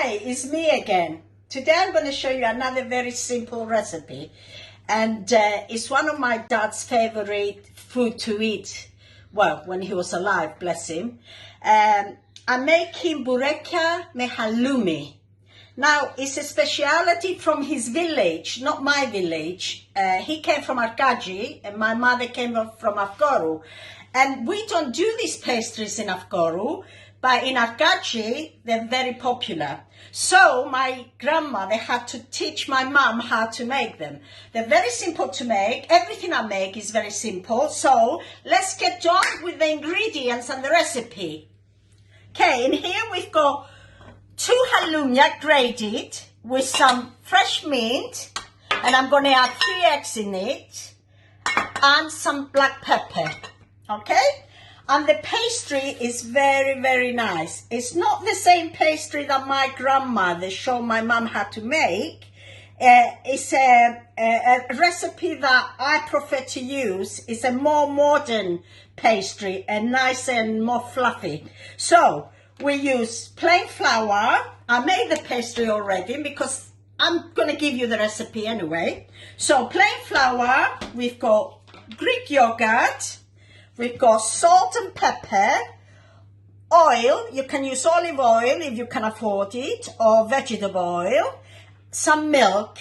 Hi, it's me again. Today I'm going to show you another very simple recipe, and it's one of my dad's favorite food to eat. Well, when he was alive, bless him. I'm making BOUREKIA me Halloumi. Now, it's a speciality from his village, not my village. He came from Argaki and my mother came from kourou. And we don't do these pastries in kourou, but in Argaki, they're very popular. So my grandmother had to teach my mom how to make them. They're very simple to make. Everything I make is very simple. So let's get on with the ingredients and the recipe. Okay, in here we've got 2 halloumi grated with some fresh mint, and I'm going to add 3 eggs in it and some black pepper. Okay, and the pastry is very, very nice. It's not the same pastry that my grandmother showed my mom how to make. It's a recipe that I prefer to use. It's a more modern pastry and nice and more fluffy. So we use plain flour. I made the pastry already because I'm going to give you the recipe anyway. So plain flour, we've got Greek yogurt, we've got salt and pepper, oil, you can use olive oil if you can afford it, or vegetable oil, some milk,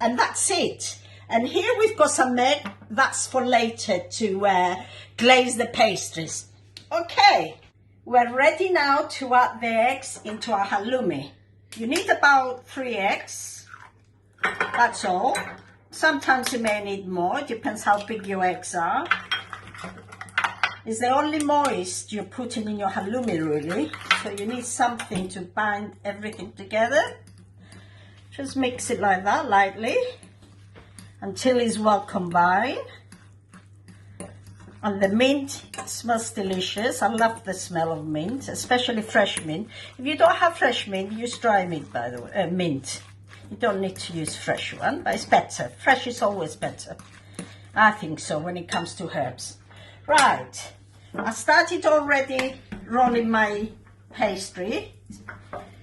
and that's it. And here we've got some egg, that's for later to glaze the pastries. Okay, we're ready now to add the eggs into our halloumi. You need about 3 eggs, that's all. Sometimes you may need more, it depends how big your eggs are. It's the only moist you're putting in your halloumi really, so you need something to bind everything together. Just mix it like that, lightly, until it's well combined. And the mint smells delicious. I love the smell of mint, especially fresh mint. If you don't have fresh mint, use dry mint, by the way, mint. You don't need to use fresh one, but it's better. Fresh is always better. I think so when it comes to herbs. Right, I started already rolling my pastry.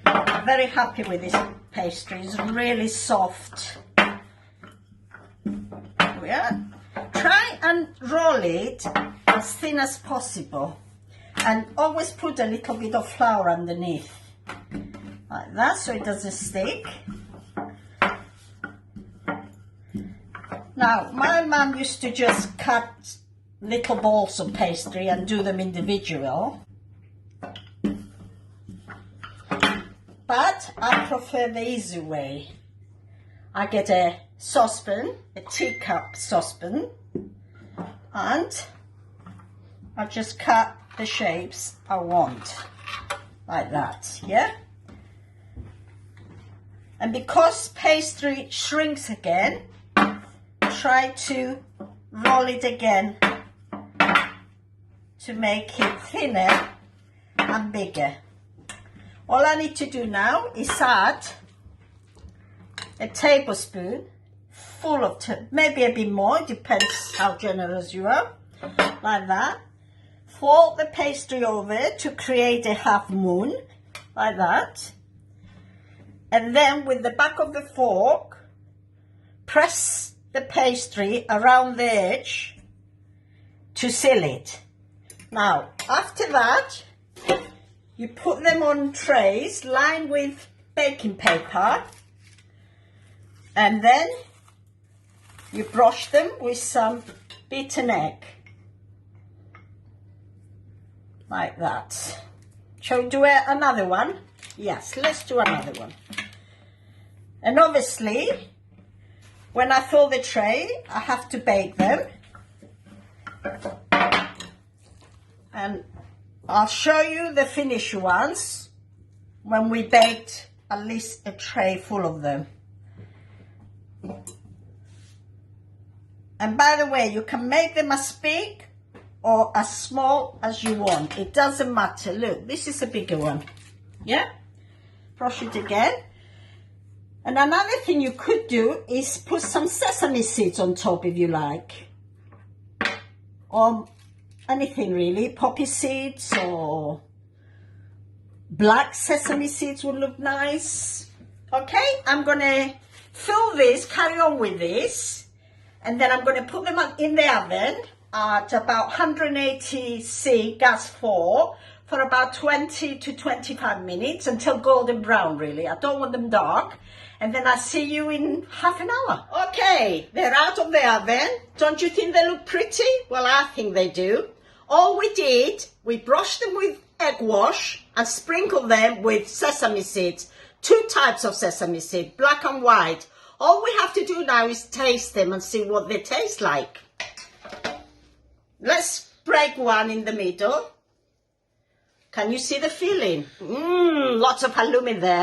I'm very happy with this pastry. It's really soft. Yeah. Try and roll it as thin as possible, and always put a little bit of flour underneath, like that, so it doesn't stick. Now, my mum used to just cut little balls of pastry and do them individual, but I prefer the easy way. I get a saucepan, a teacup saucepan, and I just cut the shapes I want, like that, yeah? And because pastry shrinks again, try to roll it again to make it thinner and bigger. All I need to do now is add a tablespoon full of, maybe a bit more, depends how generous you are, like that. Fold the pastry over to create a half moon, like that. And then with the back of the fork, press the pastry around the edge to seal it. Now, after that, you put them on trays lined with baking paper, and then you brush them with some beaten egg, like that. Shall we do another one? Yes, let's do another one. And obviously, when I fill the tray, I have to bake them. And I'll show you the finished ones when we baked at least a tray full of them. And by the way, you can make them as big or as small as you want. It doesn't matter. Look, this is a bigger one. Yeah? Brush it again. And another thing you could do is put some sesame seeds on top if you like. Or anything really. Poppy seeds or black sesame seeds would look nice. Okay, I'm gonna fill this, carry on with this, and then I'm gonna put them in the oven at about 180°C gas 4 for about 20 to 25 minutes until golden brown, really. I don't want them dark. And then I'll see you in half an hour. Okay, they're out of the oven. Don't you think they look pretty? Well, I think they do. All we did, we brushed them with egg wash and sprinkled them with sesame seeds. 2 types of sesame seed, black and white. All we have to do now is taste them and see what they taste like. Let's break one in the middle. Can you see the filling? Lots of halloumi there.